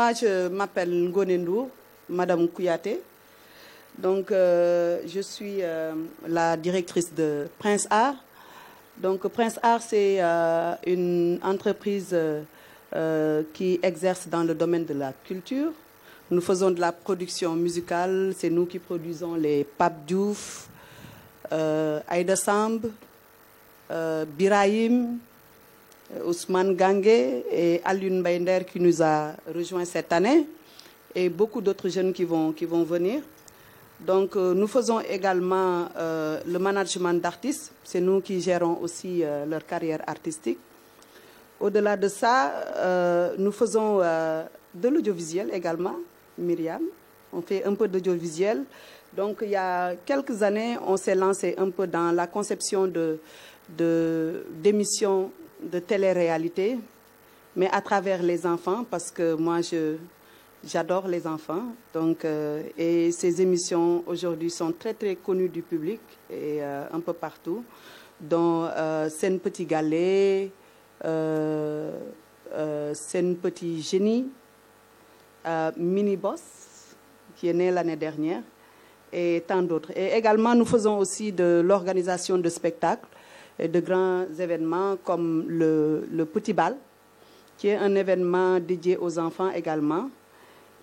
moi, je m'appelle Ngone Ndour, Madame Kouyaté. Donc, je suis la directrice de Prince Art. Donc, Prince Art, c'est une entreprise qui exerce dans le domaine de la culture. Nous faisons de la production musicale. C'est nous qui produisons les Pape Diouf, Aïda Samb, Birahim, Ousmane Gangué et Alioune Mbaye qui nous a rejoints cette année, et beaucoup d'autres jeunes qui vont venir. Donc, nous faisons également le management d'artistes. C'est nous qui gérons aussi leur carrière artistique. Au-delà de ça, nous faisons de l'audiovisuel également, Myriam. On fait un peu d'audiovisuel. Donc, il y a quelques années, on s'est lancé un peu dans la conception d'émissions de télé-réalité, mais à travers les enfants, parce que moi, j'adore les enfants. Donc, et ces émissions aujourd'hui sont très très connues du public et un peu partout, dont Sen Petit Galet, Sen Petit Génie, Mini Boss, qui est né l'année dernière, et tant d'autres. Et également, nous faisons aussi de l'organisation de spectacles et de grands événements comme le Petit Bal, qui est un événement dédié aux enfants également.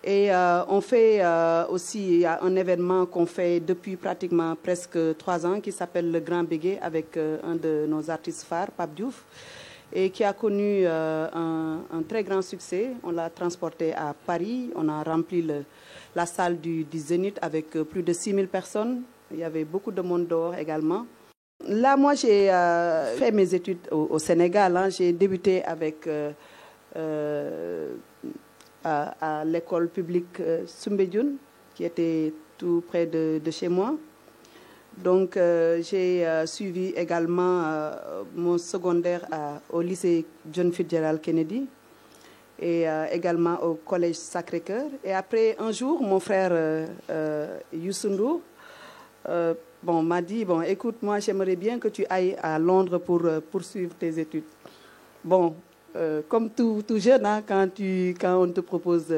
Et on fait aussi, il y a un événement qu'on fait depuis pratiquement presque 3 ans qui s'appelle le Grand Béguet avec un de nos artistes phares, Pape Diouf, et qui a connu un très grand succès. On l'a transporté à Paris, on a rempli la salle du Zénith avec plus de 6000 personnes. Il y avait beaucoup de monde dehors également. Là, moi, j'ai fait mes études au Sénégal. Hein. J'ai débuté avec... à l'école publique Soumbédioune, qui était tout près de chez moi. Donc, j'ai suivi également mon secondaire au lycée John Fitzgerald Kennedy et également au collège Sacré-Cœur. Et après, un jour, mon frère Youssou Ndour m'a dit, écoute, moi, j'aimerais bien que tu ailles à Londres pour poursuivre tes études. Bon, comme tout jeune, hein, quand on te propose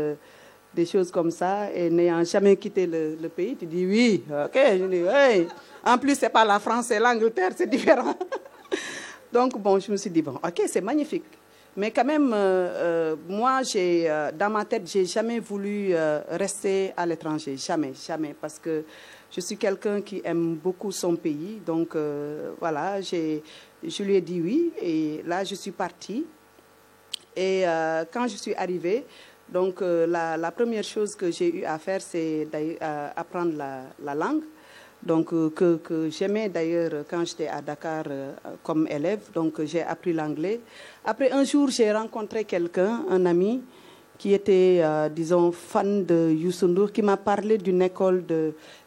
des choses comme ça, et n'ayant jamais quitté le pays, tu dis oui, ok, je dis oui. En plus, c'est pas la France, c'est l'Angleterre, c'est différent. Donc, je me suis dit, ok, c'est magnifique. Mais quand même, moi, dans ma tête, j'ai jamais voulu rester à l'étranger, jamais, parce que je suis quelqu'un qui aime beaucoup son pays. Donc, voilà, je lui ai dit oui, et là, je suis partie. Et quand je suis arrivée, donc la première chose que j'ai eu à faire, c'est d'apprendre la langue, donc que j'aimais d'ailleurs quand j'étais à Dakar comme élève. Donc j'ai appris l'anglais. Après un jour, j'ai rencontré quelqu'un, un ami, qui était, disons, fan de Youssou Ndour, qui m'a parlé d'une école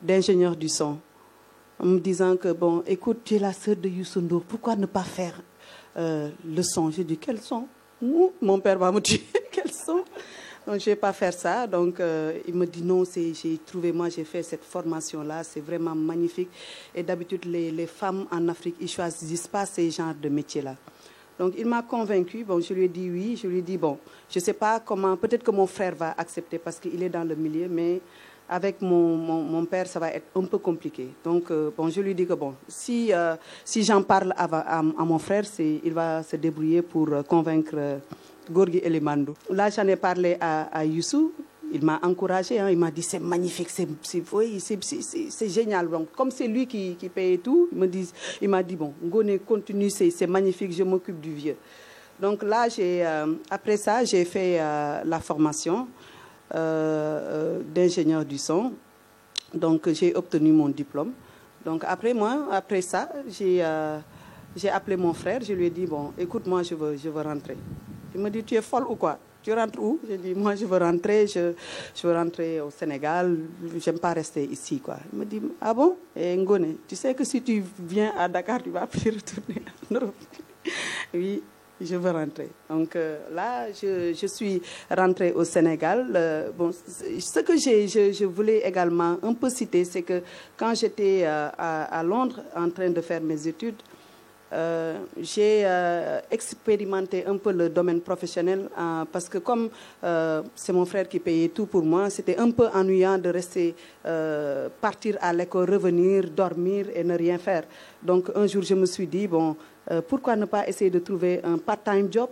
d'ingénieurs du son, en me disant que, écoute, tu es la sœur de Youssou Ndour, pourquoi ne pas faire le son? J'ai dit, quel son? Mon père va me tuer, quel son? Donc, je ne vais pas faire ça. Donc, il me dit non, j'ai fait cette formation-là, c'est vraiment magnifique. Et d'habitude, les femmes en Afrique, ils ne choisissent pas ces genres de métiers-là. Donc, il m'a convaincu. Je lui ai dit oui. Je lui ai dit, je ne sais pas comment, peut-être que mon frère va accepter parce qu'il est dans le milieu, mais avec mon père, ça va être un peu compliqué. Donc, je lui dis que si j'en parle à mon frère, il va se débrouiller pour convaincre Gorgui Elimandou. Là, j'en ai parlé à Youssou. Il m'a encouragé. Hein, il m'a dit, c'est magnifique, c'est génial. Donc, comme c'est lui qui paye tout, il m'a dit, Ngone, continue, c'est magnifique, je m'occupe du vieux. Donc là, après ça, j'ai fait la formation d'ingénieur du son. Donc, j'ai obtenu mon diplôme. Donc, après ça, j'ai appelé mon frère. Je lui ai dit, écoute, moi, je veux rentrer. Il me dit, tu es folle ou quoi? Tu rentres où? J'ai dit, moi, je veux rentrer. Je veux rentrer au Sénégal. Je n'aime pas rester ici, quoi. Il me dit, ah bon? Et Ngone, tu sais que si tu viens à Dakar, tu ne vas plus retourner en Europe. Oui. Je veux rentrer. Donc là, je suis rentrée au Sénégal. Ce que je voulais également un peu citer, c'est que quand j'étais à Londres en train de faire mes études, J'ai expérimenté un peu le domaine professionnel parce que comme c'est mon frère qui payait tout pour moi, c'était un peu ennuyant de rester, partir à l'école, revenir, dormir et ne rien faire. Donc un jour, je me suis dit, bon, pourquoi ne pas essayer de trouver un part-time job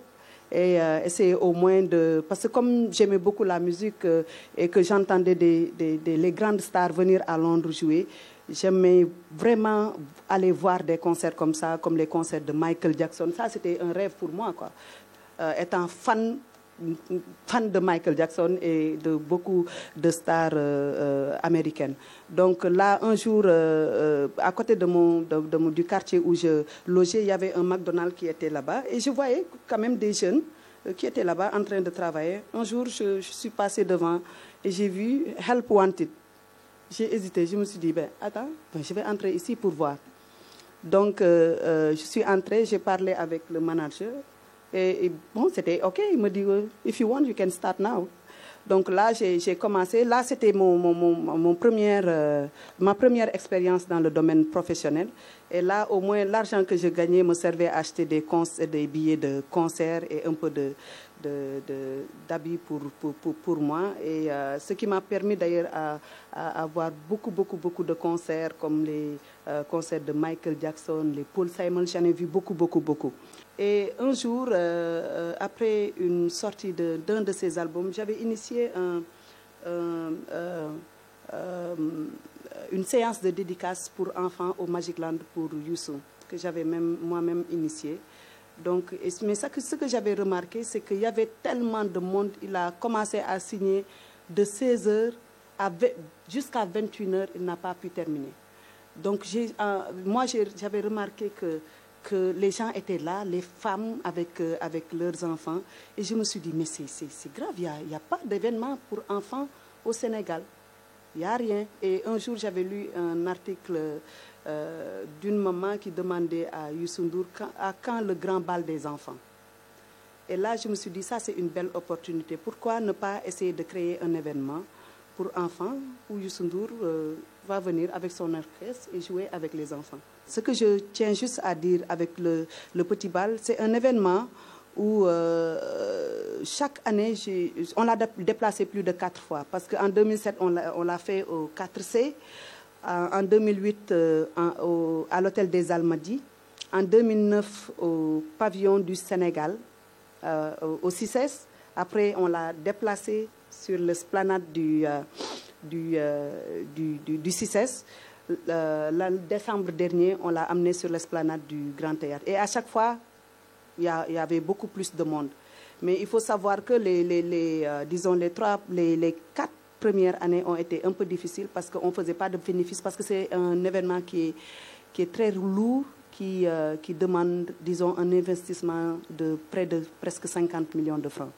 et essayer au moins de... Parce que comme j'aimais beaucoup la musique et que j'entendais les grandes stars venir à Londres jouer, j'aimais vraiment aller voir des concerts comme ça, comme les concerts de Michael Jackson. Ça, c'était un rêve pour moi, quoi. Étant fan de Michael Jackson et de beaucoup de stars américaines. Donc là, un jour, à côté du quartier où je logeais, il y avait un McDonald's qui était là-bas. Et je voyais quand même des jeunes qui étaient là-bas en train de travailler. Un jour, je suis passée devant et j'ai vu Help Wanted. J'ai hésité, je me suis dit, ben, attends, je vais entrer ici pour voir. Donc, je suis entrée, j'ai parlé avec le manager. Et bon, c'était OK. Il me dit, if you want, you can start now. Donc là, j'ai commencé. Là, c'était ma première expérience dans le domaine professionnel. Et là, au moins, l'argent que je gagnais me servait à acheter des billets de concert et un peu d'habits pour moi. Et ce qui m'a permis d'ailleurs à avoir beaucoup de concerts, comme les concerts de Michael Jackson, les Paul Simon, j'en ai vu beaucoup. Et un jour, après une sortie d'un de ses albums, j'avais initié une séance de dédicace pour enfants au Magic Land pour Youssou, que j'avais moi-même initié. Donc, mais ce que j'avais remarqué, c'est qu'il y avait tellement de monde. Il a commencé à signer de 16h jusqu'à 21h, il n'a pas pu terminer. Donc, moi, j'avais remarqué que les gens étaient là, les femmes avec leurs enfants. Et je me suis dit, mais c'est grave, il n'y a pas d'événement pour enfants au Sénégal. Il n'y a rien. Et un jour, j'avais lu un article d'une maman qui demandait à Youssou N'Dour à quand le grand bal des enfants. Et là, je me suis dit, ça, c'est une belle opportunité. Pourquoi ne pas essayer de créer un événement pour enfants où Youssou N'Dour va venir avec son orchestre et jouer avec les enfants. Ce que je tiens juste à dire avec le petit bal, c'est un événement où chaque année, on l'a déplacé plus de 4 fois. Parce qu'en 2007, on l'a fait au 4C, en 2008 à l'hôtel des Almadies, en 2009 au pavillon du Sénégal, au 6S. Après, on l'a déplacé sur l'esplanade du 6S. Le décembre dernier, on l'a amené sur l'esplanade du Grand Théâtre. Et à chaque fois, il y avait beaucoup plus de monde. Mais il faut savoir que les 4 premières années ont été un peu difficiles parce qu'on ne faisait pas de bénéfices, parce que c'est un événement qui est très lourd, qui demande, disons, un investissement de près de presque 50 millions de francs.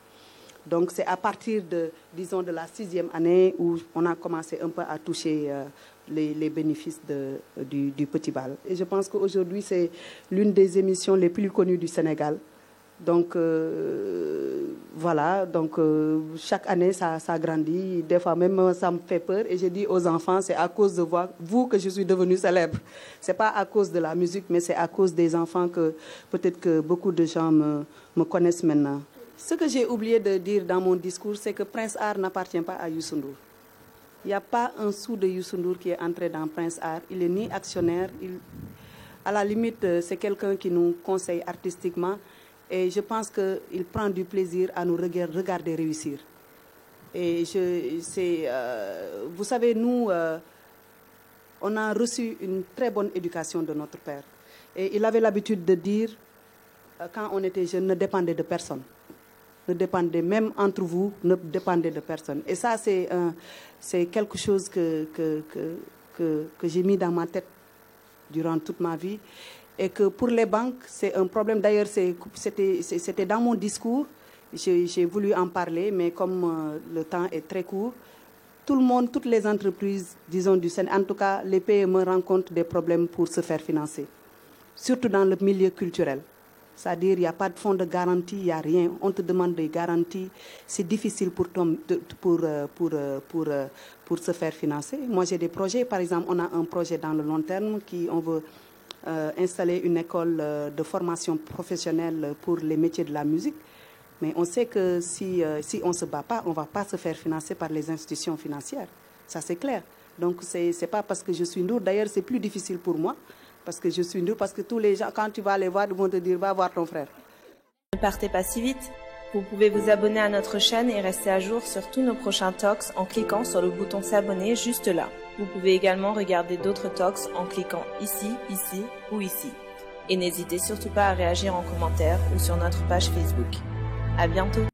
Donc c'est à partir de la 6e année où on a commencé un peu à toucher les bénéfices du Petit Bal. Et je pense qu'aujourd'hui, c'est l'une des émissions les plus connues du Sénégal. Donc voilà, donc chaque année, ça grandit. Des fois même, ça me fait peur. Et je dis aux enfants, c'est à cause de vous que je suis devenue célèbre. Ce n'est pas à cause de la musique, mais c'est à cause des enfants que peut-être que beaucoup de gens me connaissent maintenant. Ce que j'ai oublié de dire dans mon discours, c'est que Prince Art n'appartient pas à Youssou N'Dour. Il n'y a pas un sou de Youssou N'Dour qui est entré dans Prince Art. Il n'est ni actionnaire. À la limite, c'est quelqu'un qui nous conseille artistiquement. Et je pense qu'il prend du plaisir à nous regarder réussir. Et vous savez, nous, on a reçu une très bonne éducation de notre père. Et il avait l'habitude de dire, quand on était jeune, ne dépendez de personne. Ne dépendez, même entre vous, ne dépendez de personne. Et ça, c'est quelque chose que j'ai mis dans ma tête durant toute ma vie. Et que pour les banques, c'est un problème. D'ailleurs, c'était dans mon discours. J'ai voulu en parler, mais comme le temps est très court, tout le monde, toutes les entreprises, disons du Sénégal, en tout cas, les PME rencontrent des problèmes pour se faire financer. Surtout dans le milieu culturel. C'est-à-dire, il n'y a pas de fonds de garantie, il n'y a rien. On te demande des garanties. C'est difficile pour se faire financer. Moi, j'ai des projets. Par exemple, on a un projet dans le long terme on veut installer une école de formation professionnelle pour les métiers de la musique. Mais on sait que si on ne se bat pas, on ne va pas se faire financer par les institutions financières. Ça, c'est clair. Donc, ce n'est pas parce que je suis Ndour. D'ailleurs, c'est plus difficile pour moi parce que je suis Ndour. Parce que tous les gens, quand tu vas les voir, ils vont te dire, va voir ton frère. Ne partez pas si vite. Vous pouvez vous abonner à notre chaîne et rester à jour sur tous nos prochains talks en cliquant sur le bouton s'abonner juste là. Vous pouvez également regarder d'autres talks en cliquant ici, ici ou ici. Et n'hésitez surtout pas à réagir en commentaire ou sur notre page Facebook. À bientôt!